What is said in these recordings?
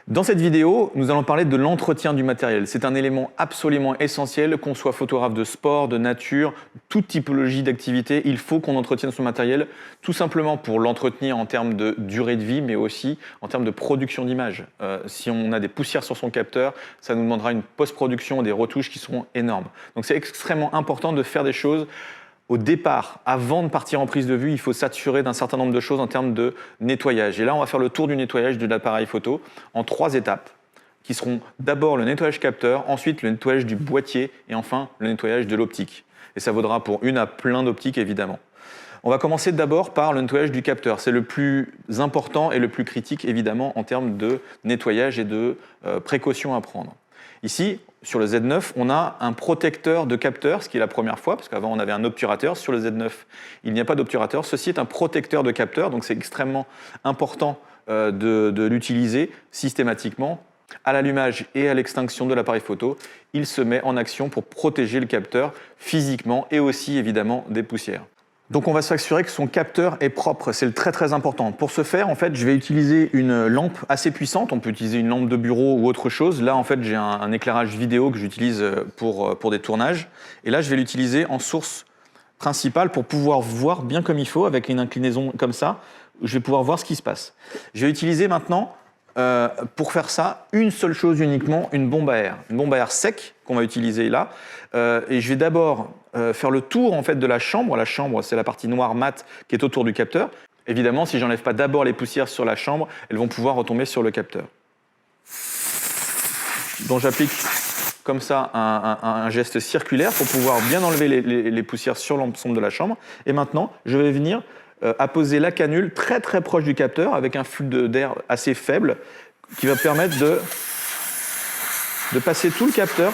Dans cette vidéo, nous allons parler de l'entretien du matériel. C'est un élément absolument essentiel, qu'on soit photographe de sport, de nature, toute typologie d'activité, il faut qu'on entretienne son matériel, tout simplement pour l'entretenir en termes de durée de vie, mais aussi en termes de production d'image. Si on a des poussières sur son capteur, ça nous demandera une post-production, des retouches qui seront énormes. Donc c'est extrêmement important de faire des choses au départ, avant de partir en prise de vue, il faut s'assurer d'un certain nombre de choses en termes de nettoyage. Et là, on va faire le tour du nettoyage de l'appareil photo en 3 étapes, qui seront d'abord le nettoyage capteur, ensuite le nettoyage du boîtier et enfin le nettoyage de l'optique. Et ça vaudra pour une à plein d'optiques, évidemment. On va commencer d'abord par le nettoyage du capteur. C'est le plus important et le plus critique, évidemment, en termes de nettoyage et de précautions à prendre. Ici, sur le Z9, on a un protecteur de capteur, ce qui est la première fois, parce qu'avant on avait un obturateur. Sur le Z9, il n'y a pas d'obturateur. Ceci est un protecteur de capteur, donc c'est extrêmement important de l'utiliser systématiquement. À l'allumage et à l'extinction de l'appareil photo, il se met en action pour protéger le capteur physiquement et aussi évidemment des poussières. Donc on va s'assurer que son capteur est propre, c'est très important. Pour ce faire, en fait, je vais utiliser une lampe assez puissante. On peut utiliser une lampe de bureau ou autre chose. Là, en fait, j'ai un éclairage vidéo que j'utilise pour des tournages. Et là, je vais l'utiliser en source principale pour pouvoir voir bien comme il faut, avec une inclinaison comme ça. Je vais pouvoir voir ce qui se passe. Je vais utiliser maintenant, pour faire ça, une seule chose uniquement, une bombe à air. Une bombe à air sec qu'on va utiliser là. Et je vais d'abord faire le tour en fait, de la chambre. La chambre, c'est la partie noire mat qui est autour du capteur. Évidemment, si j'enlève pas d'abord les poussières sur la chambre, elles vont pouvoir retomber sur le capteur. Donc j'applique comme ça un geste circulaire pour pouvoir bien enlever les poussières sur l'ensemble de la chambre. Et maintenant, je vais venir apposer la canule très proche du capteur avec un flux d'air assez faible qui va permettre de passer tout le capteur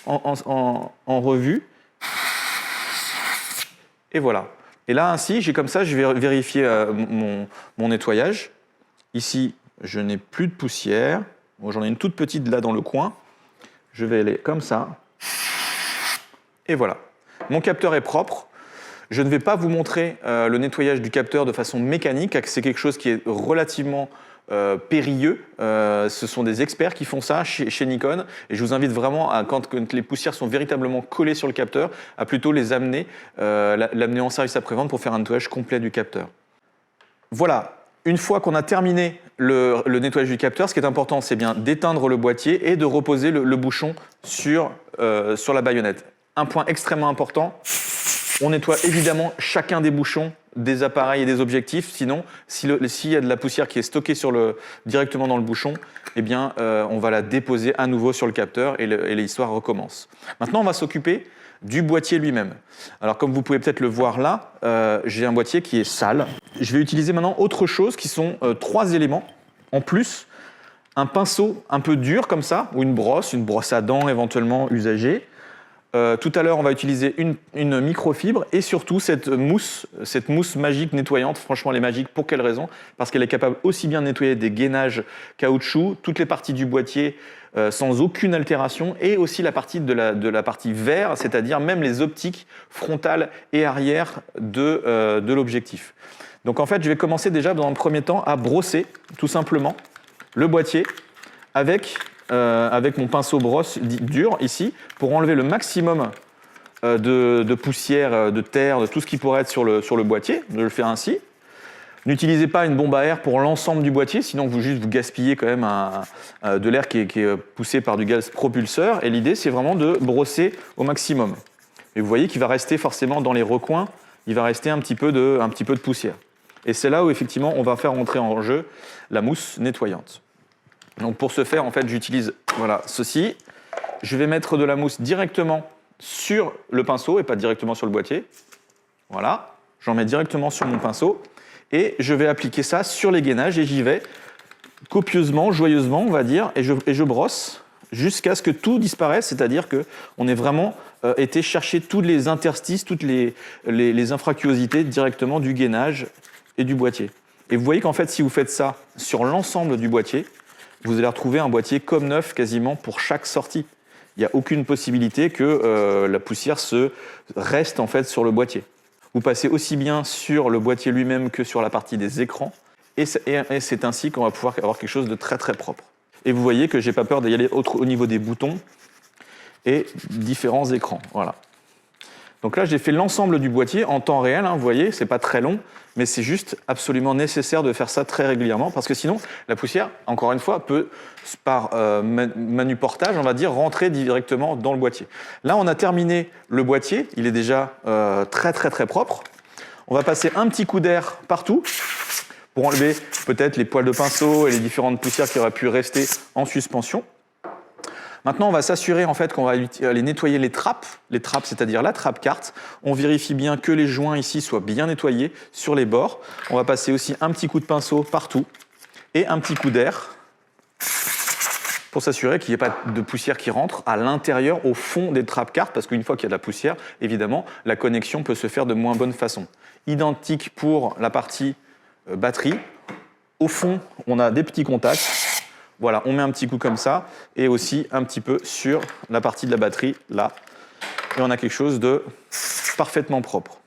en revue. Et voilà. Et là, ainsi, j'ai comme ça, je vais vérifier mon nettoyage. Ici, je n'ai plus de poussière. Bon, j'en ai une toute petite là dans le coin. Je vais aller comme ça. Et voilà. Mon capteur est propre. Je ne vais pas vous montrer le nettoyage du capteur de façon mécanique. C'est quelque chose qui est relativement périlleux. Ce sont des experts qui font ça chez Nikon. Et je vous invite vraiment, quand les poussières sont véritablement collées sur le capteur, à plutôt les amener, l'amener en service après-vente pour faire un nettoyage complet du capteur. Voilà. Une fois qu'on a terminé le nettoyage du capteur, ce qui est important, c'est bien d'éteindre le boîtier et de reposer le bouchon sur la baïonnette. Un point extrêmement important, on nettoie évidemment chacun des bouchons des appareils et des objectifs. Sinon, s'il y a de la poussière qui est stockée directement dans le bouchon, eh bien, on va la déposer à nouveau sur le capteur et l'histoire recommence. Maintenant, on va s'occuper du boîtier lui-même. Alors, comme vous pouvez peut-être le voir là, j'ai un boîtier qui est sale. Je vais utiliser maintenant autre chose qui sont 3 éléments. En plus, un pinceau un peu dur comme ça, ou une brosse à dents éventuellement usagée. Tout à l'heure, on va utiliser une microfibre et surtout cette mousse magique nettoyante. Franchement, elle est magique. Pour quelle raison? Parce qu'elle est capable aussi bien de nettoyer des gainages caoutchouc, toutes les parties du boîtier sans aucune altération et aussi la partie de la partie verre, c'est-à-dire même les optiques frontales et arrière de l'objectif. Donc en fait, je vais commencer déjà dans le premier temps à brosser tout simplement le boîtier avec mon pinceau brosse dur ici, pour enlever le maximum de poussière, de terre, de tout ce qui pourrait être sur le boîtier. Je le fais ainsi. N'utilisez pas une bombe à air pour l'ensemble du boîtier, sinon vous gaspillez quand même de l'air qui est poussé par du gaz propulseur. Et l'idée, c'est vraiment de brosser au maximum. Et vous voyez qu'il va rester forcément dans les recoins, il va rester un petit peu de poussière. Et c'est là où effectivement on va faire entrer en jeu la mousse nettoyante. Donc pour ce faire, en fait, j'utilise ceci. Je vais mettre de la mousse directement sur le pinceau et pas directement sur le boîtier. Voilà, j'en mets directement sur mon pinceau et je vais appliquer ça sur les gainages et j'y vais copieusement, joyeusement, on va dire, et je brosse jusqu'à ce que tout disparaisse, c'est-à-dire qu'on ait vraiment été chercher tous les interstices, toutes les infractuosité directement du gainage et du boîtier. Et vous voyez qu'en fait, si vous faites ça sur l'ensemble du boîtier, vous allez retrouver un boîtier comme neuf quasiment pour chaque sortie. Il n'y a aucune possibilité que la poussière reste en fait sur le boîtier. Vous passez aussi bien sur le boîtier lui-même que sur la partie des écrans. Et c'est ainsi qu'on va pouvoir avoir quelque chose de très propre. Et vous voyez que j'ai pas peur d'y aller au niveau des boutons et différents écrans. Voilà. Donc là, j'ai fait l'ensemble du boîtier en temps réel, hein, vous voyez, c'est pas très long, mais c'est juste absolument nécessaire de faire ça très régulièrement, parce que sinon, la poussière, encore une fois, peut, par manuportage, on va dire, rentrer directement dans le boîtier. Là, on a terminé le boîtier, il est déjà très propre. On va passer un petit coup d'air partout, pour enlever peut-être les poils de pinceau et les différentes poussières qui auraient pu rester en suspension. Maintenant, on va s'assurer en fait qu'on va aller nettoyer les trappes, c'est-à-dire la trappe carte. On vérifie bien que les joints ici soient bien nettoyés sur les bords. On va passer aussi un petit coup de pinceau partout et un petit coup d'air pour s'assurer qu'il n'y ait pas de poussière qui rentre à l'intérieur, au fond des trappes cartes, parce qu'une fois qu'il y a de la poussière, évidemment, la connexion peut se faire de moins bonne façon. Identique pour la partie batterie. Au fond, on a des petits contacts. Voilà, on met un petit coup comme ça, et aussi un petit peu sur la partie de la batterie, là. Et on a quelque chose de parfaitement propre.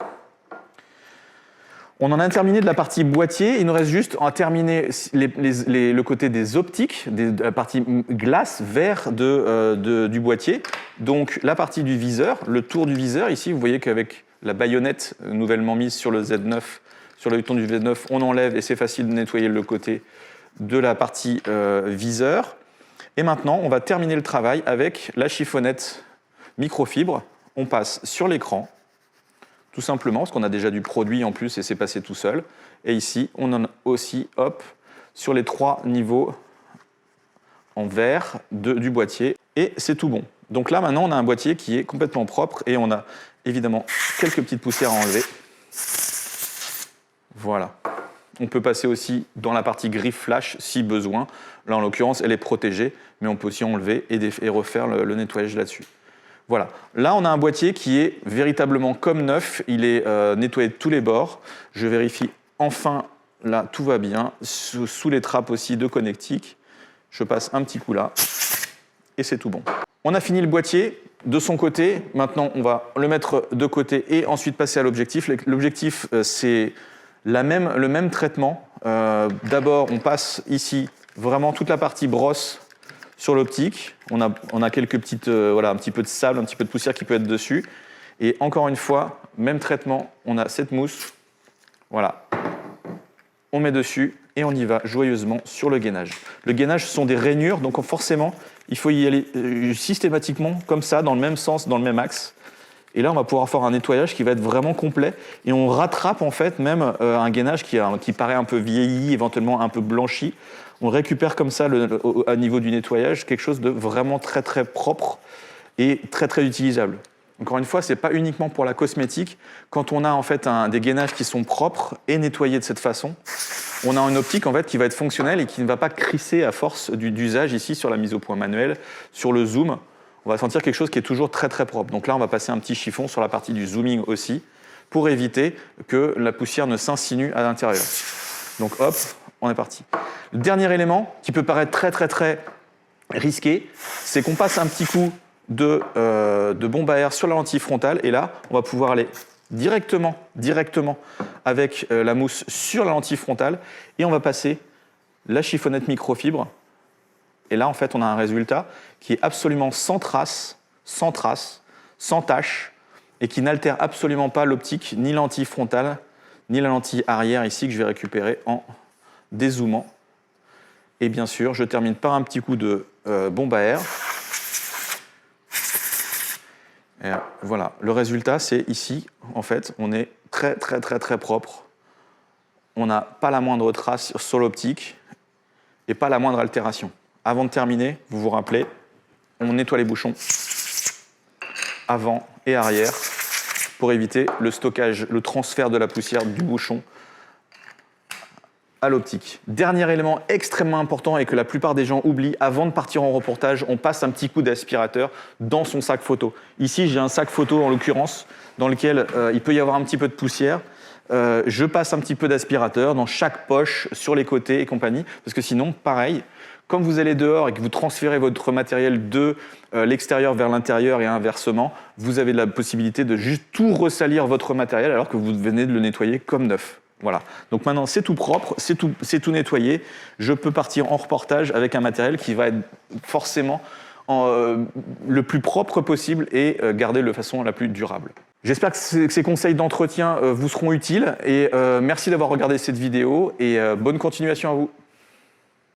On en a terminé de la partie boîtier, il nous reste juste à terminer le côté des optiques, de la partie glace, verre du boîtier. Donc la partie du viseur, le tour du viseur, ici, vous voyez qu'avec la baïonnette nouvellement mise sur le Z9, sur le bouton du Z9, on enlève et c'est facile de nettoyer le côté de la partie viseur. Et maintenant, on va terminer le travail avec la chiffonnette microfibre. On passe sur l'écran, tout simplement, parce qu'on a déjà du produit en plus et c'est passé tout seul. Et ici, on en a aussi, hop, sur les 3 niveaux en vert du boîtier. Et c'est tout bon. Donc là, maintenant, on a un boîtier qui est complètement propre et on a évidemment quelques petites poussières à enlever. Voilà. On peut passer aussi dans la partie griffe flash si besoin. Là, en l'occurrence, elle est protégée, mais on peut aussi enlever et refaire le nettoyage là-dessus. Voilà. Là, on a un boîtier qui est véritablement comme neuf. Il est nettoyé de tous les bords. Je vérifie enfin, là, tout va bien. Sous les trappes aussi de connectique. Je passe un petit coup là et c'est tout bon. On a fini le boîtier de son côté. Maintenant, on va le mettre de côté et ensuite passer à l'objectif. L'objectif, c'est le même traitement. D'abord, on passe ici vraiment toute la partie brosse sur l'optique. On a quelques petites, voilà, un petit peu de sable, un petit peu de poussière qui peut être dessus. Et encore une fois, même traitement, on a cette mousse. Voilà. On met dessus et on y va joyeusement sur le gainage. Le gainage, ce sont des rainures, donc forcément, il faut y aller systématiquement, comme ça, dans le même sens, dans le même axe. Et là, on va pouvoir faire un nettoyage qui va être vraiment complet. Et on rattrape en fait même un gainage qui paraît un peu vieilli, éventuellement un peu blanchi. On récupère comme ça, à niveau du nettoyage, quelque chose de vraiment très propre et très utilisable. Encore une fois, ce n'est pas uniquement pour la cosmétique. Quand on a en fait des gainages qui sont propres et nettoyés de cette façon, on a une optique en fait qui va être fonctionnelle et qui ne va pas crisser à force d'usage ici sur la mise au point manuelle, sur le zoom. On va sentir quelque chose qui est toujours très propre. Donc là, on va passer un petit chiffon sur la partie du zooming aussi pour éviter que la poussière ne s'insinue à l'intérieur. Donc hop, on est parti. Le dernier élément qui peut paraître très risqué, c'est qu'on passe un petit coup de bombe à air sur la lentille frontale et là, on va pouvoir aller directement avec la mousse sur la lentille frontale et on va passer la chiffonnette microfibre. Et là, en fait, on a un résultat qui est absolument sans trace, sans tache, et qui n'altère absolument pas l'optique, ni la lentille frontale, ni la lentille arrière ici que je vais récupérer en dézoomant. Et bien sûr, je termine par un petit coup de bombe à air. Et voilà, le résultat, c'est ici, en fait, on est très propre. On n'a pas la moindre trace sur l'optique et pas la moindre altération. Avant de terminer, vous vous rappelez, on nettoie les bouchons avant et arrière pour éviter le stockage, le transfert de la poussière du bouchon à l'optique. Dernier élément extrêmement important et que la plupart des gens oublient, avant de partir en reportage, on passe un petit coup d'aspirateur dans son sac photo. Ici, j'ai un sac photo en l'occurrence dans lequel il peut y avoir un petit peu de poussière. Je passe un petit peu d'aspirateur dans chaque poche, sur les côtés et compagnie, parce que sinon, pareil, comme vous allez dehors et que vous transférez votre matériel de l'extérieur vers l'intérieur et inversement, vous avez la possibilité de juste tout ressalir votre matériel alors que vous venez de le nettoyer comme neuf. Voilà. Donc maintenant, c'est tout propre, c'est tout nettoyé. Je peux partir en reportage avec un matériel qui va être forcément le plus propre possible et garder de façon la plus durable. J'espère que ces conseils d'entretien vous seront utiles et merci d'avoir regardé cette vidéo et bonne continuation à vous.